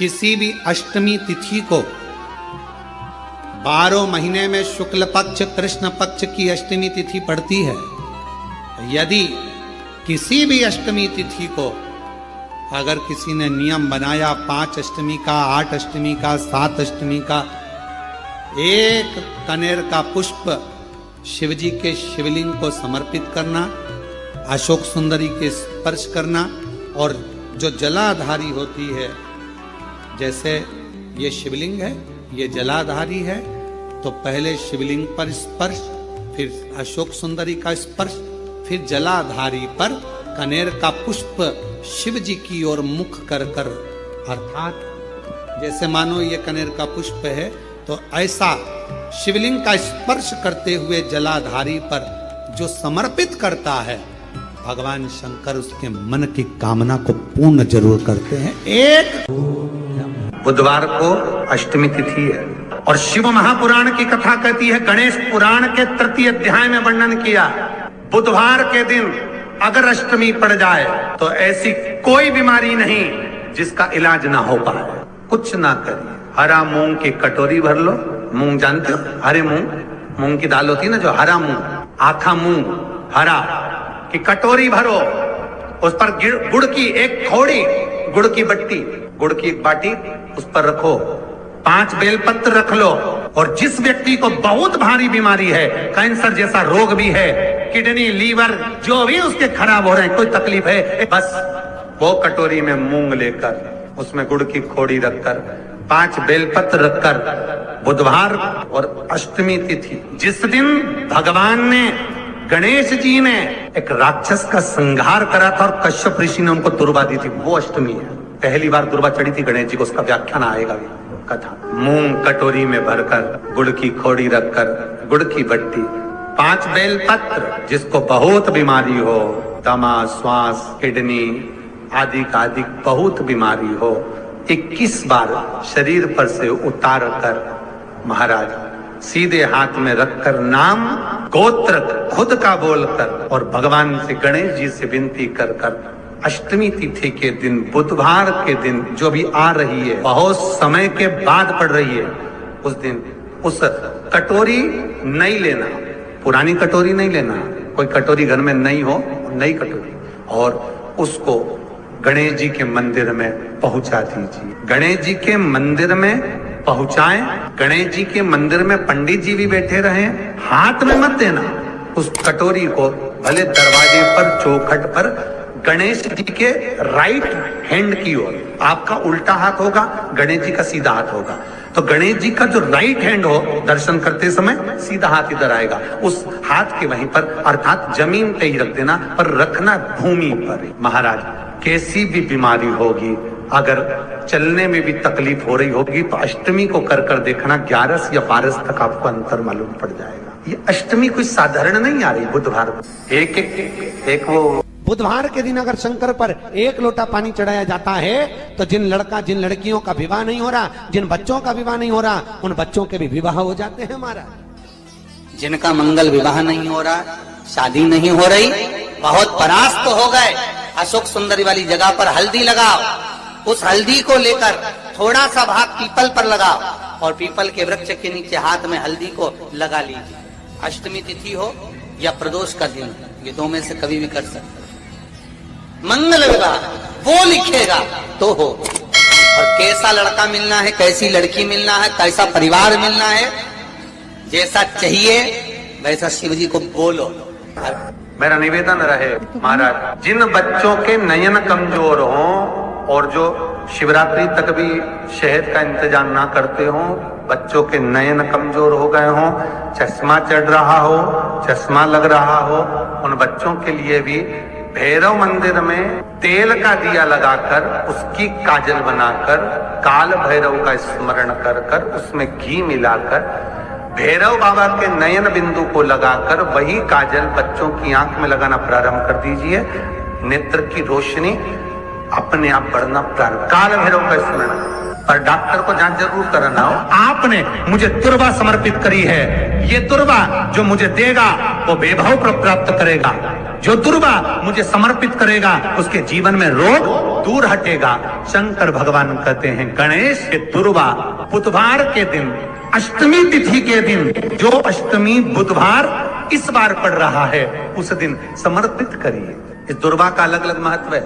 किसी भी अष्टमी तिथि को 12 महीने में शुक्ल पक्ष कृष्ण पक्ष की अष्टमी तिथि पड़ती है। यदि किसी भी अष्टमी तिथि को अगर किसी ने नियम बनाया 5 अष्टमी का, 8 अष्टमी का, 7 अष्टमी का, एक कनेर का पुष्प शिवजी के शिवलिंग को समर्पित करना, अशोक सुंदरी के स्पर्श करना, और जो जलाधारी होती है, जैसे ये शिवलिंग है, ये जलाधारी है, तो पहले शिवलिंग पर स्पर्श, फिर अशोक सुंदरी का स्पर्श, फिर जलाधारी पर कनेर का पुष्प शिव जी की ओर मुख कर कर, अर्थात जैसे मानो ये कनेर का पुष्प है, तो ऐसा शिवलिंग का स्पर्श करते हुए जलाधारी पर जो समर्पित करता है, भगवान शंकर उसके मन की कामना को पूर्ण जरूर करते हैं। एक बुधवार को अष्टमी तिथि है और शिव महापुराण की कथा कहती है, गणेश पुराण के 3 अध्याय में वर्णन किया, बुधवार के दिन अगर अष्टमी पड़ जाए तो ऐसी कोई बीमारी नहीं जिसका इलाज ना हो पाए। कुछ ना करिए, हरा मूंग की कटोरी भर लो, मूंग जानते हो, हरे मूंग की दाल होती है ना, जो हरा मूंग, आखा मूंग हरा की कटोरी भरो, उस पर गुड़ की एक थोड़ी, गुड़ की बट्टी, गुड़ की एक बाटी उस पर रखो, 5 बेलपत्र रख लो, और जिस व्यक्ति को बहुत भारी बीमारी है, कैंसर जैसा रोग भी है, किडनी लीवर जो भी उसके खराब हो रहे हैं, कोई तकलीफ है, बस वो कटोरी में मूंग लेकर उसमें गुड़ की खोड़ी रखकर 5 बेलपत्र रखकर, बुधवार और अष्टमी तिथि जिस दिन भगवान ने, गणेश जी ने एक राक्षस का संहार करा था और कश्यप ऋषि ने उनको दुर्वा दी थी, वो अष्टमी है। पहली बार दुर्वा चढ़ी थी गणेश जी को, उसका व्याख्यान आएगा भी कथा। मूंग कटोरी में भरकर, गुड़ की खोड़ी रखकर, गुड़ की बट्टी, 5 बेलपत्र, जिसको बहुत बीमारी हो, दमा, श्वास, किडनी आदि का आदि बहुत बीमारी हो, 21 बार शरीर पर से उतार कर महाराज सीधे हाथ में रखकर नाम गोत्र खुद का बोलकर और भगवान से, गणेश जी से विनती कर कर, अष्टमी तिथि के दिन, बुधवार के दिन जो भी आ रही है, बहुत समय के बाद पड़ रही है, उस दिन उस कटोरी नहीं लेना, पुरानी कटोरी नहीं लेना, कोई कटोरी घर में नहीं हो, नई कटोरी, और उसको गणेश जी के मंदिर में पहुंचा दीजिए। गणेश जी के मंदिर में पहुंचाएं, गणेश जी के मंदिर में पंडित जी भी बैठे रहे, हाथ में मत देना उस कटोरी को, भले दरवाजे पर, चौखट पर, गणेश जी के राइट हैंड की ओर, आपका उल्टा हाथ होगा, गणेश जी का सीधा हाथ होगा, तो गणेश जी का जो राइट हैंड हो, दर्शन करते समय सीधा हाथ इधर आएगा, उस हाथ के वहीं पर, अर्थात जमीन पे ही रख देना, पर रखना भूमि पर। महाराज कैसी भी बीमारी होगी, अगर चलने में भी तकलीफ हो रही होगी, तो अष्टमी को कर कर देखना, 11 या 12 तक आपको अंतर मालूम पड़ जाएगा। ये अष्टमी कोई साधारण नहीं आ रही, बुधवार एक वो बुधवार के दिन अगर शंकर पर 1 लोटा पानी चढ़ाया जाता है, तो जिन लड़कियों का विवाह नहीं हो रहा, जिन बच्चों का विवाह नहीं हो रहा, उन बच्चों के भी विवाह हो जाते हैं। हमारा जिनका मंगल विवाह नहीं हो रहा, शादी नहीं हो रही, बहुत परास्त हो गए, अशोक सुंदरी वाली जगह पर हल्दी लगाओ, उस हल्दी को लेकर थोड़ा सा भाग पीपल पर लगाओ, और पीपल के वृक्ष के नीचे हाथ में हल्दी को लगा लीजिए। अष्टमी तिथि हो या प्रदोष का दिन, ये 2 में से कभी भी कर सकते। मंगल विवाह वो लिखेगा तो हो, और कैसा लड़का मिलना है, कैसी लड़की मिलना है, कैसा परिवार मिलना है, जैसा चाहिए वैसा शिव जी को बोलो। मेरा निवेदन रहे महाराज, जिन बच्चों के नयन कमजोर हों और जो शिवरात्रि तक भी शहद का इंतजाम ना करते हों, बच्चों के नयन कमजोर हो गए हों, चश्मा चढ़ रहा हो, चश्मा लग रहा हो, उन बच्चों के लिए भी भैरव मंदिर में तेल का दिया लगाकर, उसकी काजल बनाकर, काल भैरव का स्मरण कर कर, उसमें घी मिलाकर, भैरव बाबा के नयन बिंदु को लगाकर वही काजल बच्चों की आंख में लगाना प्रारंभ कर दीजिए, नेत्र की रोशनी अपने आप बढ़ना प्रारंभ, काल भैरव का स्मरण, पर डॉक्टर को जांच जरूर कराना हो। आपने मुझे दुर्वा समर्पित करी है, ये दुर्वा जो मुझे देगा वो वैभव प्राप्त करेगा, जो दुर्वा मुझे समर्पित करेगा उसके जीवन में रोग दूर हटेगा। शंकर भगवान कहते हैं गणेश ये दुर्वा बुधवार के दिन, अष्टमी तिथि के दिन, जो अष्टमी बुधवार इस बार पड़ रहा है उस दिन समर्पित करिए। इस दुर्वा का अलग अलग महत्व है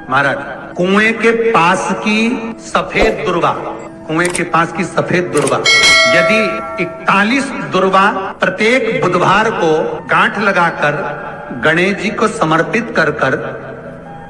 महाराज। कुएं के पास की सफेद दुर्वा, कुएं के पास की सफेद दुर्वा, यदि 41 दुर्वा प्रत्येक बुधवार को गांठ लगाकर गणेश जी को समर्पित कर कर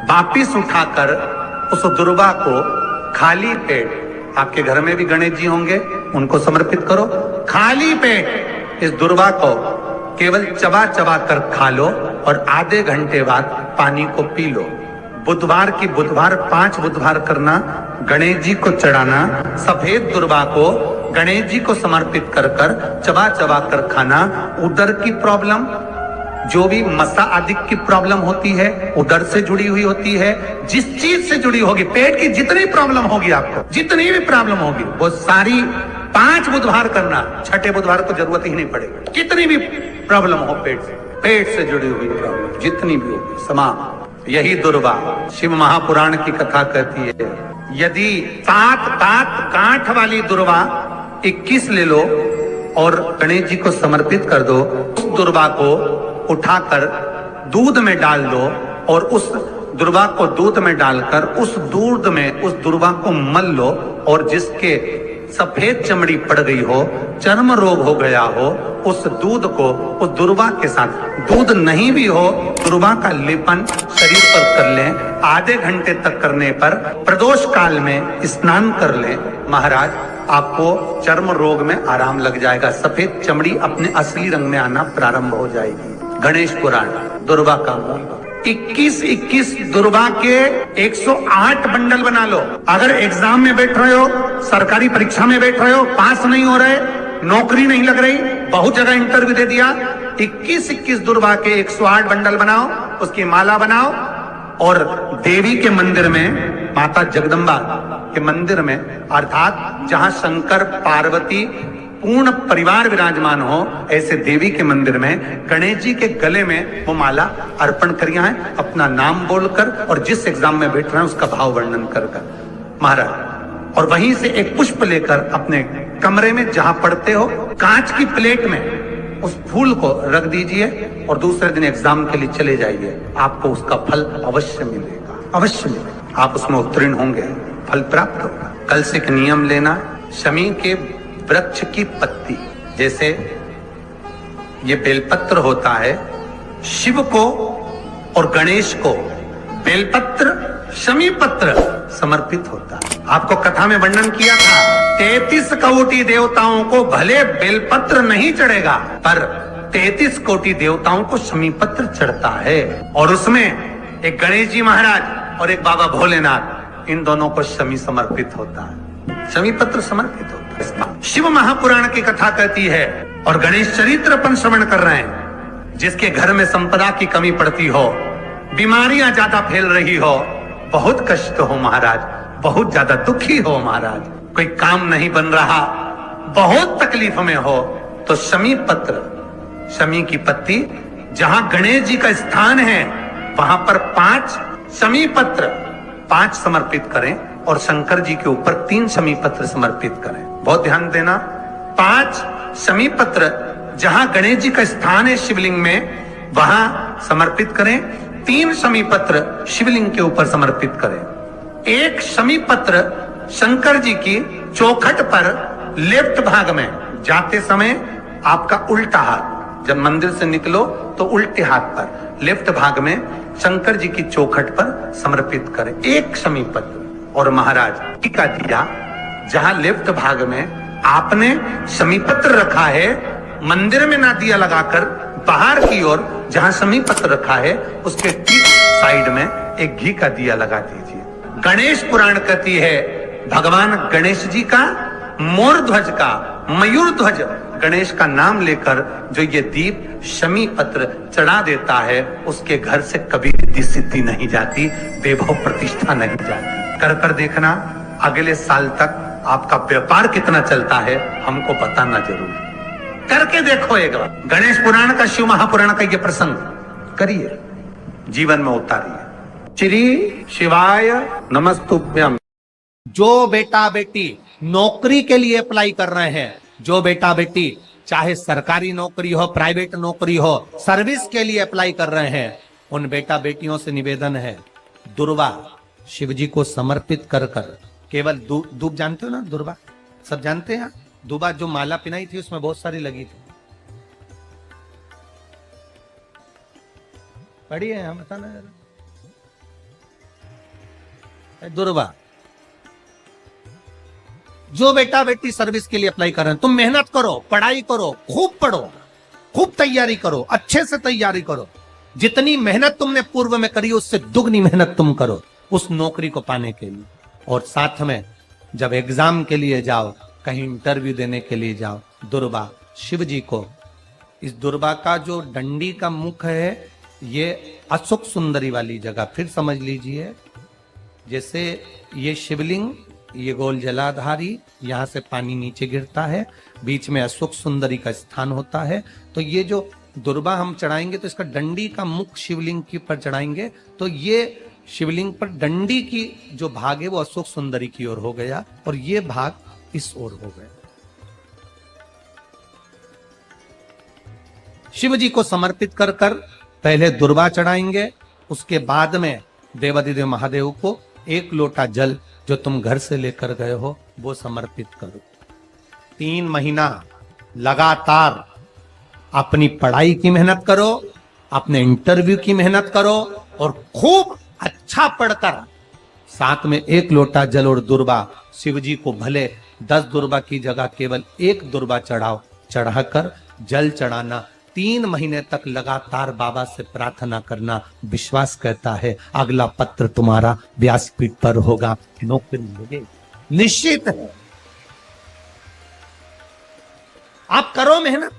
वापिस उठाकर उस दुर्वा को खाली पेट, आपके घर में भी गणेश जी होंगे उनको समर्पित करो, खाली पेट इस दुर्वा को केवल चबा चबा कर खा लो और आधे घंटे बाद पानी को पी लो। बुधवार की बुधवार 5 बुधवार करना, गणेश जी को चढ़ाना, सफेद दुर्वा को गणेश जी को समर्पित कर कर चबा चबा कर खाना। उदर की प्रॉब्लम, जो भी मसा आदि की प्रॉब्लम होती है उदर से जुड़ी हुई होती है, जिस चीज से जुड़ी होगी, पेट की जितनी प्रॉब्लम होगी आपको, जितनी भी प्रॉब्लम होगी वो सारी 5 बुधवार करना, छठे बुधवार को जरूरत ही नहीं पड़ेगी। कितनी भी प्रॉब्लम हो पेट से जुड़ी हुई प्रॉब्लम जितनी भी होगी समाप्त। यही दुर्वा शिव महापुराण की कथा कहती है, यदि 7 गांठ वाली दुर्वा 21 ले लो और गणेश जी को समर्पित कर दो, उस दुर्वा को उठाकर दूध में डाल दो और उस दुर्वा को दूध में डालकर उस दूध में उस दुर्वा को मल लो, और जिसके सफेद चमड़ी पड़ गई हो, चर्म रोग हो गया हो, उस दूध को उस दुर्वा के साथ, दूध नहीं भी हो दुर्वा का लेपन शरीर पर कर लें। आधे घंटे तक करने पर प्रदोष काल में स्नान कर लें महाराज, आपको चर्म रोग में आराम लग जाएगा, सफेद चमड़ी अपने असली रंग में आना प्रारंभ हो जाएगी। गणेश पुराण दुर्वा का मूल 21 दुर्वा के 108 बंडल बना लो। अगर एग्जाम में बैठ रहे हो, सरकारी परीक्षा में बैठ रहे हो, पास नहीं हो रहे, नौकरी नहीं लग रही, बहुत जगह इंटरव्यू दे दिया, 21 दुर्वा के 108 बंडल बनाओ, उसकी माला बनाओ और देवी के मंदिर में, माता जगदम्बा के मंदिर में, अर्थात जहां शंकर पार्वती पूर्ण परिवार विराजमान हो, ऐसे देवी के मंदिर में गणेश जी के गले में वो माला अर्पण करिया है, अपना नाम बोलकर और जिस एग्जाम में बैठ रहे हैं उसका भाव वर्णन कर महाराज। और वहीं से एक पुष्प लेकर अपने कमरे में जहां पढ़ते हो कांच की प्लेट में उस फूल को रख दीजिए और दूसरे दिन एग्जाम के लिए चले जाइए, आपको उसका फल अवश्य मिलेगा, अवश्य मिलेगा, आप उसमें उत्तीर्ण होंगे, फल प्राप्त होगा। कल से एक नियम लेना, शमी के वृक्ष की पत्ती, जैसे ये बेलपत्र होता है, शिव को और गणेश को बेलपत्र शमी पत्र समर्पित होता है। आपको कथा में वर्णन किया था, 33 कोटि देवताओं को भले बेलपत्र नहीं चढ़ेगा पर 33 कोटि देवताओं को शमी पत्र चढ़ता है, और उसमें एक गणेश जी महाराज और एक बाबा भोलेनाथ, इन दोनों को शमी समर्पित होता है, शमी पत्र समर्पित होता है। शिव महापुराण की कथा कहती है और गणेश चरित्र अपन श्रवण कर रहे हैं, जिसके घर में संपदा की कमी पड़ती हो, बीमारियां ज्यादा फैल रही हो, बहुत कष्ट हो महाराज, बहुत ज्यादा दुखी हो महाराज, कोई काम नहीं बन रहा, बहुत तकलीफ में हो, तो शमी पत्र, शमी की पत्ती, जहां गणेश जी का स्थान है वहां पर 5 शमी पत्र 5 समर्पित करें और शंकर जी के ऊपर 3 शमी पत्र समर्पित करें। बहुत ध्यान देना, 5 शमी पत्र जहां गणेश जी का स्थान है शिवलिंग में वहां समर्पित करें, 3 शमी पत्र शिवलिंग के ऊपर समर्पित करें। एक शमी पत्र शंकर जी की चौखट पर लेफ्ट भाग में जाते समय आपका उल्टा हाथ, जब मंदिर से निकलो तो उल्टे हाथ पर लेफ्ट भाग में शंकर जी की चौखट पर समर्पित करें, एक शमी पत्र। और महाराज टीका दिया, जहां लेफ्ट भाग में आपने शमी पत्र रखा है, मंदिर में ना दिया लगाकर बाहर की ओर जहां शमी पत्र रखा है उसके ठीक साइड में एक घी का दिया लगा दीजिए। गणेश पुराण कहती है भगवान गणेश जी का, मोर ध्वज का, मयूर ध्वज गणेश का नाम लेकर जो ये दीप शमी पत्र चढ़ा देता है, उसके घर से कभी रिद्धि सिद्धि नहीं जाती, वैभव प्रतिष्ठा नहीं जाती। कर देखना, अगले साल तक आपका व्यापार कितना चलता है हमको बताना जरूर। करके देखो एक बार, गणेश पुराण का, शिव महापुराण का ये प्रसंग करिए, जीवन में उतारिए। श्री शिवाय नमस्तुभ्यम। जो बेटा बेटी नौकरी के लिए अप्लाई कर रहे हैं, जो बेटा बेटी चाहे सरकारी नौकरी हो, प्राइवेट नौकरी हो, सर्विस के लिए अप्लाई कर रहे हैं, उन बेटा बेटियों से निवेदन है, दुर्वा शिव जी को समर्पित कर कर केवल दूब जानते हो ना, दुर्वा सब जानते हैं। दुबा जो माला पिनाई थी उसमें बहुत सारी लगी थी, पढ़ी है हम, बताना जरा। दुर्वा जो बेटा बेटी सर्विस के लिए अप्लाई कर रहे हैं, तुम मेहनत करो, पढ़ाई करो, खूब पढ़ो, खूब तैयारी करो, अच्छे से तैयारी करो। जितनी मेहनत तुमने पूर्व में करी उससे दुगनी मेहनत तुम करो उस नौकरी को पाने के लिए। और साथ में जब एग्जाम के लिए जाओ, कहीं इंटरव्यू देने के लिए जाओ, दुर्वा शिव जी को, इस दुर्वा का जो डंडी का मुख है ये अशोक सुंदरी वाली जगह, फिर समझ लीजिए जैसे ये शिवलिंग, ये गोल जलाधारी, यहां से पानी नीचे गिरता है, बीच में अशोक सुंदरी का स्थान होता है। तो ये जो दुर्वा हम चढ़ाएंगे तो इसका डंडी का मुख शिवलिंग के ऊपर चढ़ाएंगे, तो ये शिवलिंग पर डंडी की जो भाग है वो अशोक सुंदरी की ओर हो गया और ये भाग इस ओर हो गया। शिव जी को समर्पित कर कर पहले दुर्वा चढ़ाएंगे, उसके बाद में देवाधिदेव महादेव को एक लोटा जल जो तुम घर से लेकर गए हो वो समर्पित करो। 3 महीना लगातार अपनी पढ़ाई की मेहनत करो, अपने इंटरव्यू की मेहनत करो और खूब अच्छा पढ़कर साथ में 1 लोटा जल और दुर्वा, शिव जी को भले 10 दुर्वा की जगह केवल 1 दुर्वा चढ़ाओ, चढ़ाकर जल चढ़ाना, 3 महीने तक लगातार बाबा से प्रार्थना करना। विश्वास कहता है अगला पत्र तुम्हारा व्यासपीठ पर होगा, नौकरी मिलेगी, निश्चित है। आप करो मेहनत,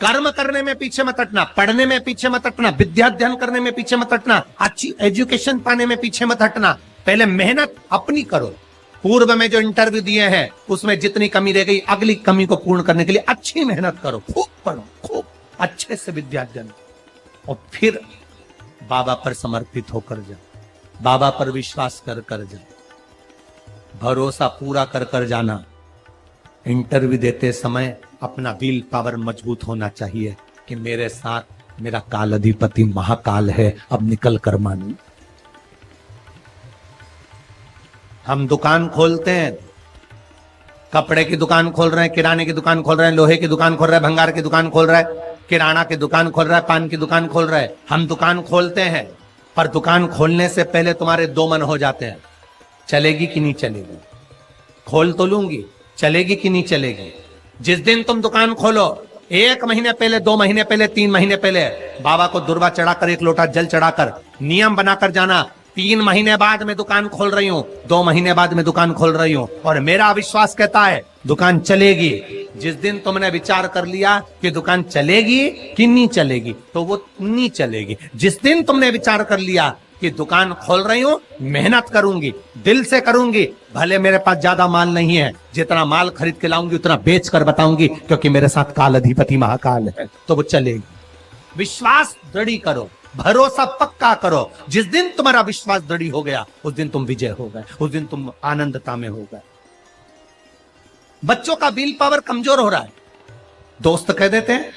कर्म करने में पीछे मत हटना, पढ़ने में पीछे मत हटना, विद्या अध्ययन करने में पीछे मत हटना, अच्छी एजुकेशन पाने में पीछे मत हटना। पहले मेहनत अपनी करो। पूर्व में जो इंटरव्यू दिए हैं उसमें जितनी कमी रह गई, अगली कमी को पूर्ण करने के लिए अच्छी मेहनत करो, खूब पढ़ो, खूब अच्छे से विद्या अध्ययन, और फिर बाबा पर समर्पित होकर जाओ, बाबा पर विश्वास कर कर जाओ, भरोसा पूरा कर कर जाना। इंटरव्यू देते समय अपना विल पावर मजबूत होना चाहिए कि मेरे साथ मेरा काल अधिपति महाकाल है, अब निकल कर मानू। हम दुकान खोलते हैं, कपड़े की दुकान खोल रहे हैं, किराने की दुकान खोल रहे हैं, लोहे की दुकान खोल रहे हैं, भंगार की दुकान खोल रहा है, किराना की दुकान खोल रहा है, पान की दुकान खोल रहा है। हम दुकान खोलते हैं, पर दुकान खोलने से पहले तुम्हारे 2 मन हो जाते हैं, चलेगी कि नहीं चलेगी, खोल तो लूंगी, चलेगी कि नहीं चलेगी। जिस दिन तुम दुकान खोलो 1 महीने पहले, 2 महीने पहले, 3 महीने पहले बाबा को दुर्वा चढ़ाकर 1 लोटा जल चढ़ाकर नियम बनाकर जाना, 3 महीने बाद में दुकान खोल रही हूं, 2 महीने बाद में दुकान खोल रही हूं और मेरा विश्वास कहता है दुकान चलेगी। जिस दिन तुमने विचार कर लिया कि दुकान चलेगी कि नहीं चलेगी तो वो नहीं चलेगी। जिस दिन तुमने विचार कर लिया कि दुकान खोल रही हूं, मेहनत करूंगी, दिल से करूंगी, भले मेरे पास ज्यादा माल नहीं है, जितना माल खरीद के लाऊंगी उतना बेच कर बताऊंगी क्योंकि मेरे साथ काल अधिपति महाकाल है, तो वो चलेगी। विश्वास दृढ़ करो, भरोसा पक्का करो। जिस दिन तुम्हारा विश्वास दृढ़ हो गया उस दिन तुम विजय हो गए, उस दिन तुम आनंदता में हो गए। बच्चों का विल पावर कमजोर हो रहा है, दोस्त कह देते हैं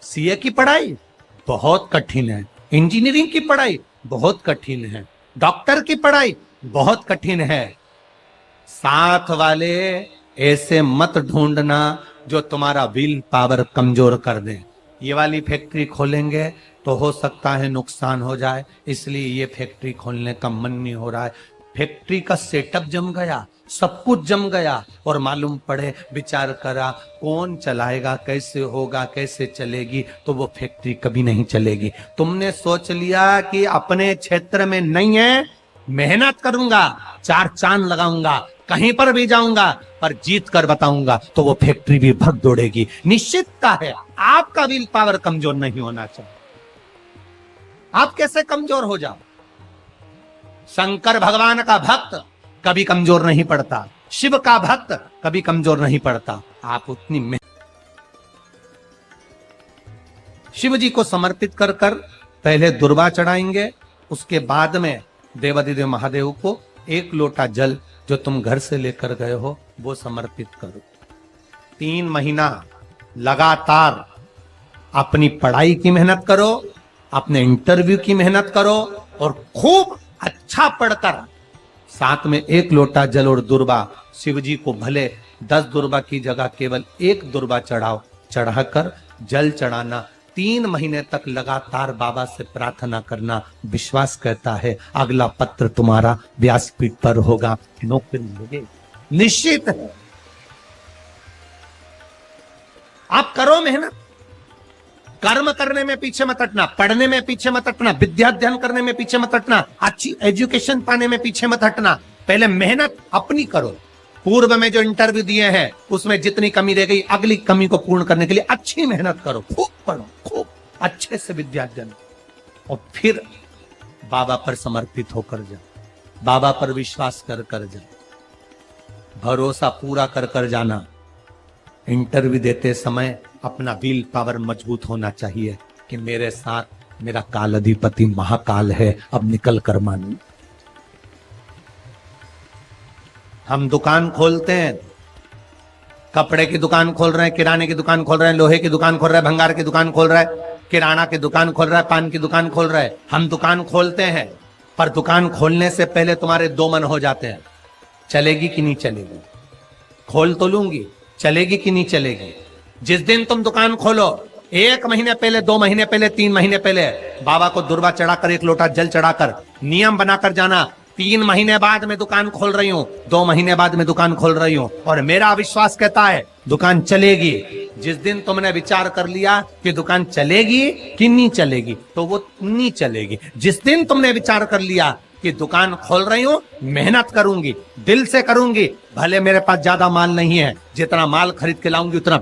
सीए की पढ़ाई बहुत कठिन है, इंजीनियरिंग की पढ़ाई बहुत कठिन है, डॉक्टर की पढ़ाई बहुत कठिन है। साथ वाले ऐसे मत ढूंढना जो तुम्हारा विल पावर कमजोर कर दे। ये वाली फैक्ट्री खोलेंगे तो हो सकता है नुकसान हो जाए, इसलिए ये फैक्ट्री खोलने का मन नहीं हो रहा है। फैक्ट्री का सेटअप जम गया, सब कुछ जम गया और मालूम पड़े, विचार करा कौन चलाएगा, कैसे होगा, कैसे चलेगी, तो वो फैक्ट्री कभी नहीं चलेगी। तुमने सोच लिया कि अपने क्षेत्र में नहीं है, मेहनत करूंगा, 4 चांद लगाऊंगा, कहीं पर भी जाऊंगा पर जीत कर बताऊंगा, तो वो फैक्ट्री भी भग दौड़ेगी। निश्चितता है आपका विल पावर कमजोर नहीं होना चाहिए। आप कैसे कमजोर हो जाओ? शंकर भगवान का भक्त कभी कमजोर नहीं पड़ता। शिव का भक्त कभी कमजोर नहीं पड़ता। आप उतनी शिव जी को समर्पित कर कर पहले दुर्वा चढ़ाएंगे, उसके बाद में देवाधिदेव महादेव को एक लोटा जल जो तुम घर से लेकर गए हो वो समर्पित करो। 3 महीना लगातार अपनी पढ़ाई की मेहनत करो, अपने इंटरव्यू की मेहनत करो और खूब अच्छा पढ़कर साथ में 1 लोटा जल और दुर्वा, शिव जी को भले 10 दुर्वा की जगह केवल 1 दुर्वा चढ़ाओ, चढ़ाकर जल चढ़ाना। 3 महीने तक लगातार बाबा से प्रार्थना करना। विश्वास कहता है अगला पत्र तुम्हारा व्यासपीठ पर होगा, नौकरी मिलेगी, निश्चित है। आप करो मेहनत, कर्म करने में पीछे मत हटना, पढ़ने में पीछे मत हटना, विद्या अध्ययन करने में पीछे मत हटना, अच्छी एजुकेशन पाने में पीछे मत हटना। पहले मेहनत अपनी करो। पूर्व में जो इंटरव्यू दिए हैं उसमें जितनी कमी रह गई, अगली कमी को पूर्ण करने के लिए अच्छी मेहनत करो, खूब पढ़ो, खूब अच्छे से विद्या अध्ययन, और फिर बाबा पर समर्पित होकर जाओ, बाबा पर विश्वास कर कर जाओ, भरोसा पूरा कर कर जाना। इंटरव्यू देते समय अपना विल पावर मजबूत होना चाहिए कि मेरे साथ मेरा काल अधिपति महाकाल है, अब निकल कर मानू। हम दुकान खोलते हैं, कपड़े की दुकान खोल रहे हैं, किराने की दुकान खोल रहे हैं, लोहे की दुकान खोल रहे हैं, भंगार की दुकान खोल रहे हैं, किराना की दुकान खोल रहा है, पान की दुकान खोल रहा है। हम दुकान खोलते हैं, पर दुकान खोलने से पहले तुम्हारे 2 मन हो जाते हैं, चलेगी कि नहीं चलेगी। खोल तो लूंगी, चलेगी कि नहीं चलेगी। जिस दिन तुम दुकान खोलो 1 महीने पहले, 2 महीने पहले, 3 महीने पहले बाबा को दुर्वा चढ़ाकर 1 लोटा जल चढ़ाकर नियम बनाकर जाना। 3 महीने बाद में दुकान खोल रही हूं, 2 महीने बाद में दुकान खोल रही हूं, और मेरा विश्वास कहता है दुकान चलेगी। जिस दिन तुमने विचार कर लिया कि दुकान चलेगी कि नहीं चलेगी, तो वो नहीं चलेगी। जिस दिन तुमने विचार कर लिया कि दुकान खोल रही हूं, मेहनत करूंगी, दिल से करूंगी, भले मेरे पास ज्यादा माल नहीं है, जितना माल खरीद के लाऊंगी उतना